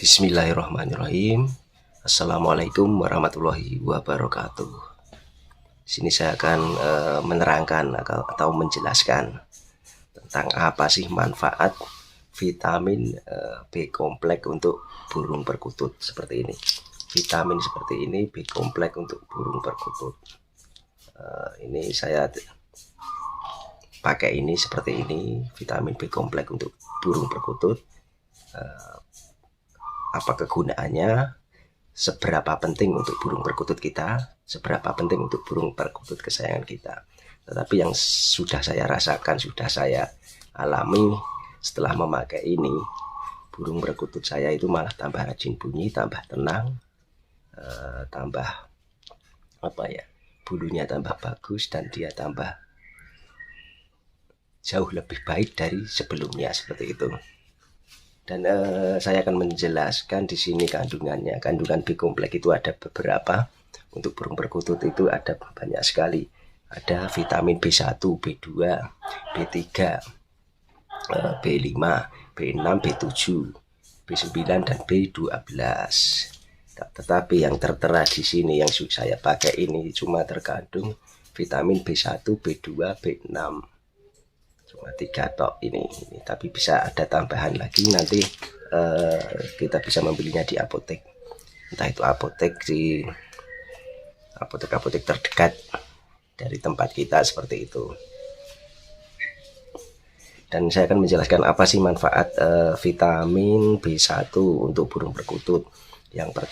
Bismillahirrahmanirrahim. Assalamualaikum warahmatullahi wabarakatuh. Sini saya akan menerangkan atau menjelaskan tentang apa sih manfaat vitamin B kompleks untuk burung perkutut seperti ini. Vitamin seperti ini B kompleks untuk burung perkutut. Ini saya pakai ini seperti ini, vitamin B kompleks untuk burung perkutut. Apa kegunaannya, seberapa penting untuk burung perkutut kita, seberapa penting untuk burung perkutut kesayangan kita. Tetapi yang sudah saya rasakan, sudah saya alami setelah memakai ini, burung perkutut saya itu malah tambah rajin bunyi, tambah tenang, tambah bulunya tambah bagus, dan dia tambah jauh lebih baik dari sebelumnya, seperti itu. Dan saya akan menjelaskan di sini kandungannya. Kandungan B kompleks itu ada beberapa. Untuk burung perkutut itu ada banyak sekali. Ada vitamin B1, B2, B3, B5, B6, B7, B9 dan B12. Tetapi yang tertera di sini yang saya pakai ini cuma terkandung vitamin B1, B2, B6. Cuma 3 tok ini, tapi bisa ada tambahan lagi nanti. Kita bisa membelinya di apotek, entah itu apotek di apotek terdekat dari tempat kita, seperti itu. Dan saya akan menjelaskan apa sih manfaat vitamin B1 untuk burung perkutut. Yang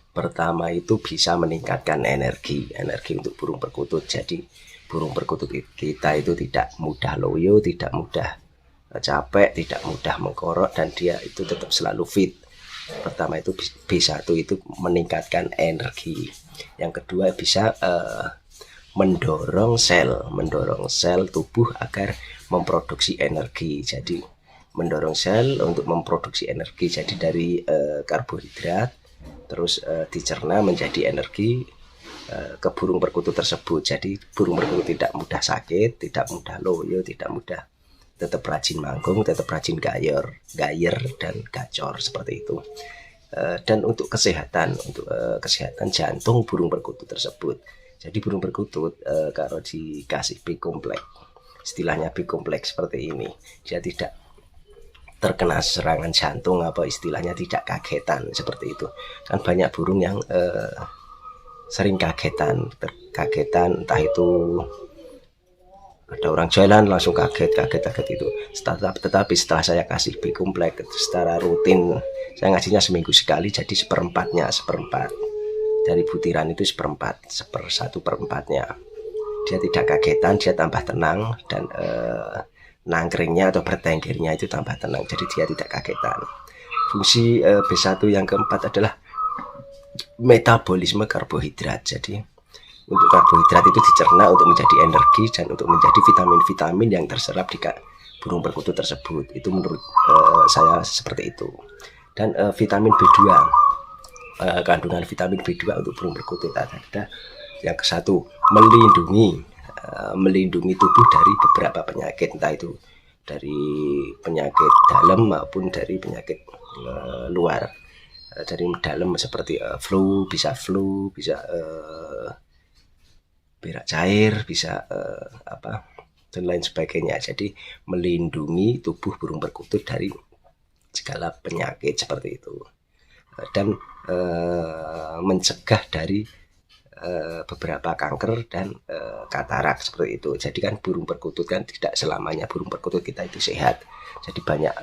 pertama itu bisa meningkatkan energi untuk burung perkutut. Jadi burung perkutut kita itu tidak mudah loyo, tidak mudah capek, tidak mudah mengkorok, dan dia itu tetap selalu fit. Pertama itu B1 itu meningkatkan energi. Yang kedua bisa mendorong sel tubuh agar memproduksi energi. Jadi mendorong sel untuk memproduksi energi. Jadi dari karbohidrat terus dicerna menjadi energi ke burung perkutut tersebut. Jadi burung perkutut tidak mudah sakit, tidak mudah loyo, tidak mudah, tetap rajin manggung, tetap rajin gayer dan gacor, seperti itu. Dan untuk kesehatan jantung burung perkutut tersebut. Jadi burung perkutut kalau dikasih B kompleks, istilahnya B kompleks seperti ini, dia tidak terkena serangan jantung, istilahnya tidak kagetan, seperti itu. Kan banyak burung yang sering kagetan, entah itu ada orang jalan langsung kaget itu. Tetapi setelah saya kasih B kompleks secara rutin, saya ngasihnya seminggu sekali, jadi seperempat dari butiran itu, seperempatnya. Dia tidak kagetan, dia tambah tenang, dan nangkringnya atau bertenggernya itu tambah tenang, jadi dia tidak kagetan. Fungsi B1 yang keempat adalah metabolisme karbohidrat. Jadi untuk karbohidrat itu dicerna untuk menjadi energi dan untuk menjadi vitamin-vitamin yang terserap di burung perkutut tersebut. Itu menurut saya seperti itu. Dan vitamin B2, kandungan vitamin B2 untuk burung perkutut ada yang ke-1, melindungi tubuh dari beberapa penyakit, entah itu dari penyakit dalam maupun dari penyakit luar. Dari dalam seperti flu, bisa berak cair, bisa dan lain sebagainya. Jadi melindungi tubuh burung perkutut dari segala penyakit seperti itu, dan mencegah dari beberapa kanker dan katarak, seperti itu. Jadi kan burung perkutut kan tidak selamanya burung perkutut kita itu sehat. Jadi banyak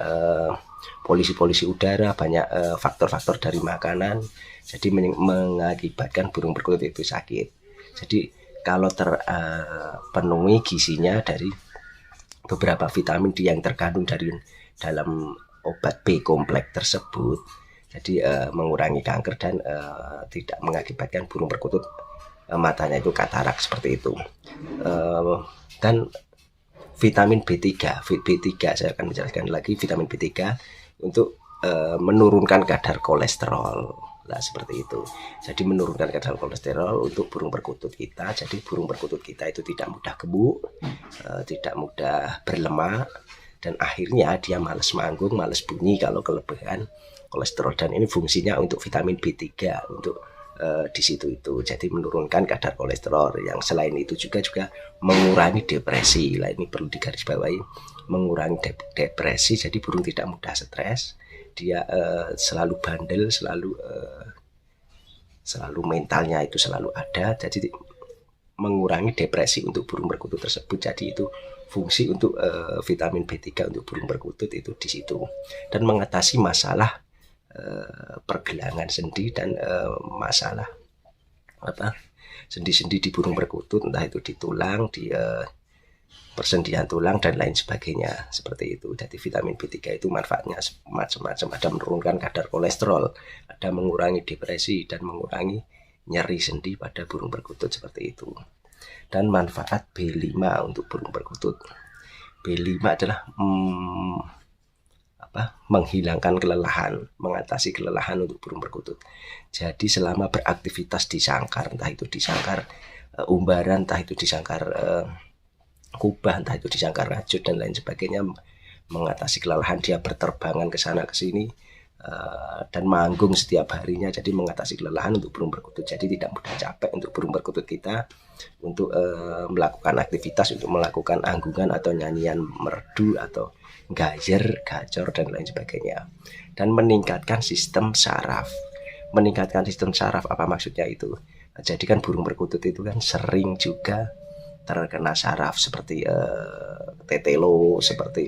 polusi udara, banyak faktor-faktor dari makanan, jadi mengakibatkan burung perkutut itu sakit. Jadi kalau terpenuhi gizinya dari beberapa vitamin yang terkandung dalam obat B kompleks tersebut, jadi mengurangi kanker dan tidak mengakibatkan burung perkutut matanya itu katarak, seperti itu. Dan vitamin B3 saya akan menjelaskan lagi. Vitamin B3 untuk menurunkan kadar kolesterol, seperti itu. Jadi menurunkan kadar kolesterol untuk burung perkutut kita. Jadi burung perkutut kita itu tidak mudah gemuk, tidak mudah berlemak, dan akhirnya dia males manggung, males bunyi kalau kelebihan kolesterol. Dan ini fungsinya untuk vitamin B3 untuk di situ itu, jadi menurunkan kadar kolesterol. Yang selain itu juga mengurangi depresi. Lah ini perlu digarisbawahi, mengurangi depresi, jadi burung tidak mudah stres, dia selalu bandel, selalu mentalnya itu selalu ada, jadi mengurangi depresi untuk burung perkutut tersebut. Jadi itu fungsi untuk vitamin B3 untuk burung perkutut itu di situ. Dan mengatasi masalah pergelangan sendi dan masalah sendi-sendi di burung perkutut, entah itu di tulang, di persendian tulang dan lain sebagainya, seperti itu. Jadi vitamin B3 itu manfaatnya macam-macam, ada menurunkan kadar kolesterol, ada mengurangi depresi dan mengurangi nyeri sendi pada burung perkutut, seperti itu. Dan manfaat B5 untuk burung perkutut, B5 adalah menghilangkan kelelahan, mengatasi kelelahan untuk burung perkutut. Jadi selama beraktivitas di sangkar, entah itu di sangkar umbaran, entah itu di sangkar kubah, entah itu di sangkar rajut dan lain sebagainya, mengatasi kelelahan, dia berterbangan ke sana ke sini dan manggung setiap harinya, jadi mengatasi kelelahan untuk burung perkutut. Jadi tidak mudah capek untuk burung perkutut kita untuk melakukan aktivitas, untuk melakukan anggungan atau nyanyian merdu atau gajer, gacor dan lain sebagainya. Dan meningkatkan sistem saraf. Meningkatkan sistem saraf apa maksudnya itu? Jadi kan burung perkutut itu kan sering juga terkena saraf seperti tetelo, seperti,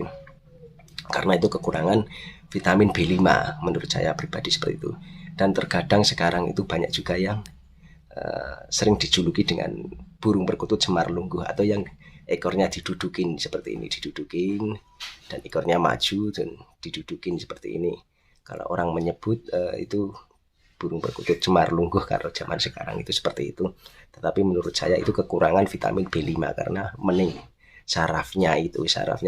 karena itu kekurangan vitamin B5 menurut saya pribadi, seperti itu. Dan terkadang sekarang itu banyak juga yang sering dijuluki dengan burung perkutut semar lungguh, atau yang ekornya didudukin seperti ini, didudukin dan ekornya maju dan didudukin seperti ini. Kalau orang menyebut itu burung perkutut semar lungguh kalau zaman sekarang itu seperti itu. Tetapi menurut saya itu kekurangan vitamin B5 karena sarafnya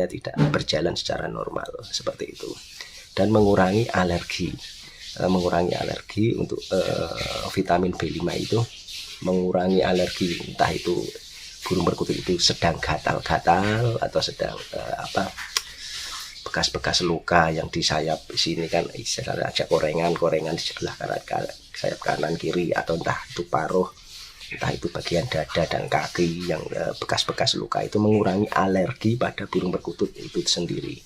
tidak berjalan secara normal, seperti itu. Dan mengurangi alergi, untuk vitamin B5 itu mengurangi alergi, entah itu burung perkutut itu sedang gatal-gatal atau sedang bekas-bekas luka yang di sayap sini kan, istilahnya ada korengan di sebelah kanan, sayap kanan kiri, atau entah itu paruh, entah itu bagian dada dan kaki yang bekas-bekas luka, itu mengurangi alergi pada burung perkutut itu sendiri.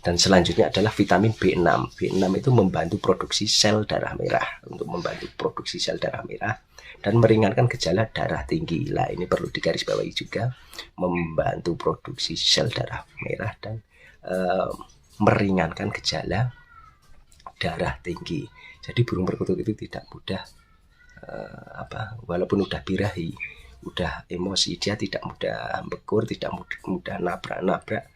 Dan selanjutnya adalah vitamin B6. B6 itu membantu produksi sel darah merah, untuk membantu produksi sel darah merah dan meringankan gejala darah tinggi. Lah ini perlu digarisbawahi juga, membantu produksi sel darah merah dan meringankan gejala darah tinggi. Jadi burung perkutut itu tidak mudah walaupun udah birahi, udah emosi, dia tidak mudah bekur, tidak mudah nabrak-nabrak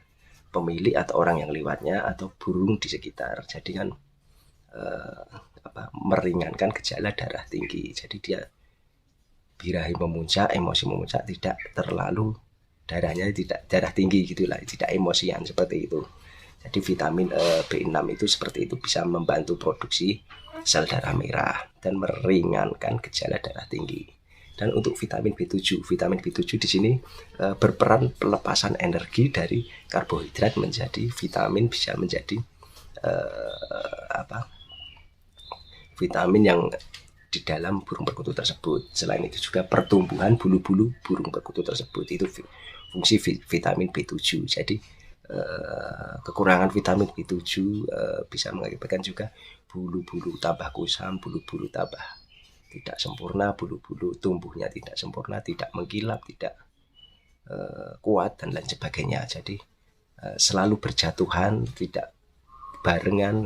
pemilik atau orang yang lewatnya atau burung di sekitar. Jadi kan meringankan gejala darah tinggi. Jadi dia birahi memuncak, emosi memuncak, tidak terlalu darahnya tidak darah tinggi gitulah, tidak emosian, seperti itu. Jadi vitamin B6 itu seperti itu, bisa membantu produksi sel darah merah dan meringankan gejala darah tinggi. Dan untuk vitamin B7 di sini berperan pelepasan energi dari karbohidrat menjadi vitamin, bisa menjadi vitamin yang di dalam burung perkutut tersebut. Selain itu juga pertumbuhan bulu-bulu burung perkutut tersebut, itu fungsi vitamin B7. Jadi kekurangan vitamin B7 bisa mengakibatkan juga bulu-bulu tambah kusam, bulu-bulu tambah tidak sempurna, bulu-bulu tumbuhnya tidak sempurna, tidak mengkilap, tidak kuat dan lain sebagainya. Jadi selalu berjatuhan, tidak barengan,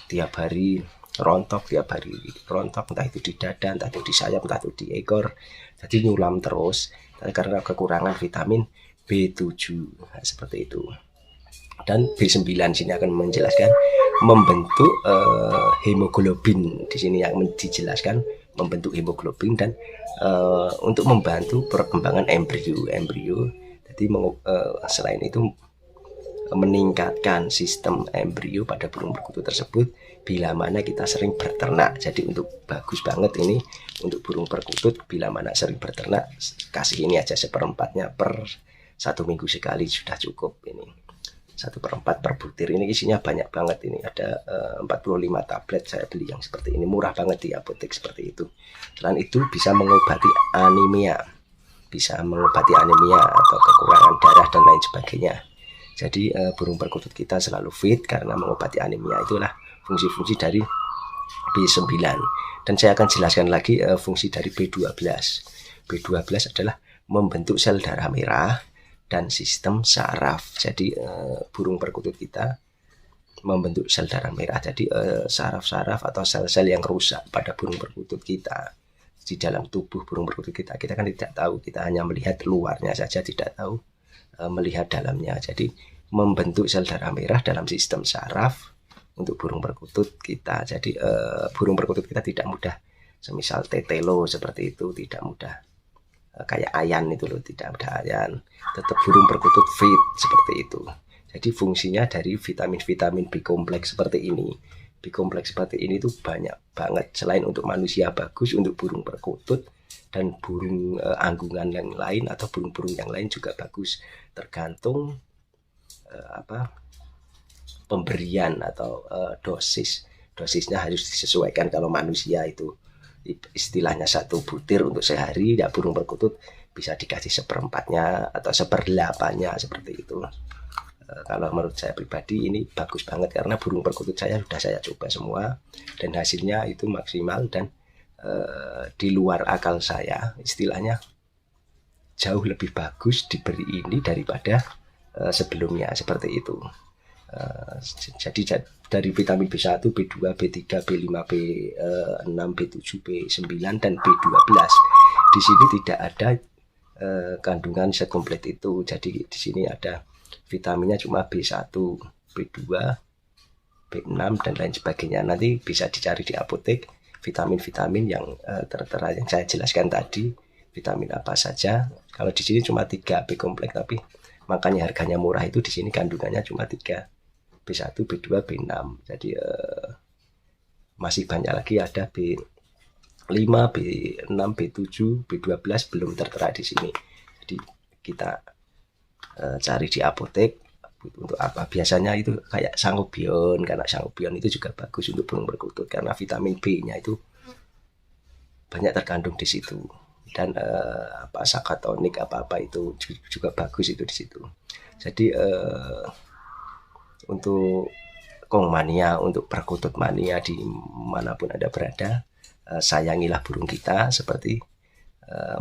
tiap hari rontok, entah itu di dada, entah itu di sayap, entah itu di ekor. Jadi nyulam terus karena kekurangan vitamin B7, seperti itu. Dan B9 sini akan menjelaskan membentuk hemoglobin. Di sini yang dijelaskan membentuk hemoglobin dan untuk membantu perkembangan embrio. Jadi selain itu meningkatkan sistem embrio pada burung perkutut tersebut bila mana kita sering berternak. Jadi untuk bagus banget ini untuk burung perkutut, bila mana sering berternak, kasih ini aja 1/4 per 1 minggu sekali sudah cukup ini. 1/4 per butir. Ini isinya banyak banget, ini ada 45 tablet saya beli yang seperti ini, murah banget di apotek seperti itu. Selain itu bisa mengobati anemia, atau kekurangan darah dan lain sebagainya. Jadi burung perkutut kita selalu fit karena mengobati anemia. Itulah fungsi-fungsi dari B9. Dan saya akan jelaskan lagi fungsi dari B12. B12 adalah membentuk sel darah merah dan sistem saraf. Jadi burung perkutut kita membentuk sel darah merah. Jadi saraf-saraf atau sel-sel yang rusak pada burung perkutut kita, di dalam tubuh burung perkutut kita kan tidak tahu, kita hanya melihat luarnya saja, tidak tahu melihat dalamnya. Jadi membentuk sel darah merah dalam sistem saraf untuk burung perkutut kita. Jadi burung perkutut kita tidak mudah, semisal tetelo seperti itu, tidak mudah kayak ayan itu loh, tidak mudah ayan. Tetap burung perkutut fit seperti itu. Jadi fungsinya dari vitamin-vitamin B kompleks seperti ini. B kompleks seperti ini tuh banyak banget. Selain untuk manusia bagus, untuk burung perkutut dan burung anggungan yang lain atau burung-burung yang lain juga bagus. Tergantung pemberian atau dosisnya harus disesuaikan. Kalau manusia itu istilahnya 1 butir untuk sehari, ya burung perkutut bisa dikasih 1/4-nya atau 1/8-nya seperti itu. Kalau menurut saya pribadi ini bagus banget karena burung perkutut saya sudah saya coba semua dan hasilnya itu maksimal dan di luar akal saya, istilahnya jauh lebih bagus diberi ini daripada sebelumnya seperti itu. Jadi dari vitamin B1, B2, B3, B5, B6, B7, B9 dan B12 di sini tidak ada kandungan sekomplit itu. Jadi di sini ada vitaminnya cuma B1, B2, B6 dan lain sebagainya. Nanti bisa dicari di apotek vitamin-vitamin yang tertera yang saya jelaskan tadi, vitamin apa saja. Kalau di sini cuma 3 B kompleks, tapi makanya harganya murah itu. Di sini kandungannya cuma 3, B1, B2, B6. Jadi masih banyak lagi, ada B5, B6, B7, B12 belum tertera di sini. Jadi kita cari di apotek. Untuk apa? Biasanya itu kayak sangobion, karena sangobion itu juga bagus untuk burung perkutut karena vitamin B-nya itu banyak terkandung di situ. Dan sakatonik apa itu juga bagus itu di situ. Jadi untuk kongmania, untuk perkutut mania dimanapun Anda berada, sayangilah burung kita seperti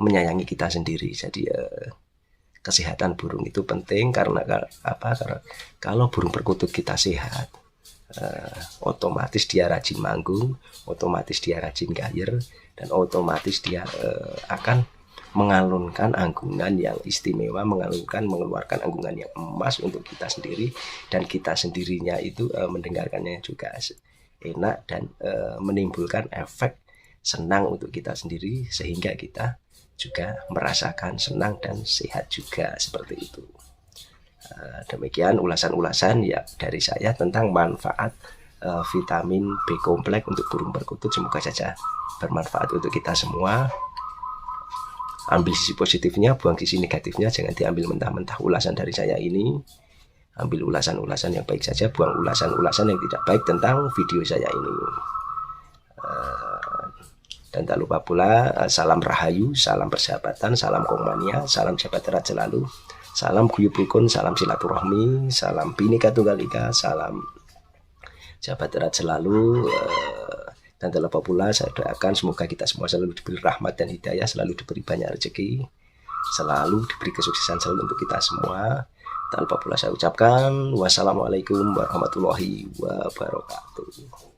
menyayangi kita sendiri. Jadi kesehatan burung itu penting karena kalau burung perkutut kita sehat, otomatis dia rajin manggung, otomatis dia rajin gayer, dan otomatis dia akan mengalunkan anggungan yang istimewa, mengeluarkan anggungan yang emas untuk kita sendiri, dan kita sendirinya itu mendengarkannya juga enak dan menimbulkan efek senang untuk kita sendiri, sehingga kita juga merasakan senang dan sehat juga seperti itu. Demikian ulasan-ulasan ya dari saya tentang manfaat vitamin B kompleks untuk burung perkutut. Semoga saja bermanfaat untuk kita semua. Ambil sisi positifnya, buang sisi negatifnya, jangan diambil mentah-mentah ulasan dari saya ini. Ambil ulasan-ulasan yang baik saja, buang ulasan-ulasan yang tidak baik tentang video saya ini. Dan tak lupa pula salam rahayu, salam persahabatan, salam kongmania, salam jabat erat selalu, salam guyub rukun, salam silaturahmi, salam bhinneka tunggal ika, salam jabat erat selalu. Dan tak lupa pula saya doakan semoga kita semua selalu diberi rahmat dan hidayah, selalu diberi banyak rezeki, selalu diberi kesuksesan selalu untuk kita semua. Tak lupa pula saya ucapkan wassalamualaikum warahmatullahi wabarakatuh.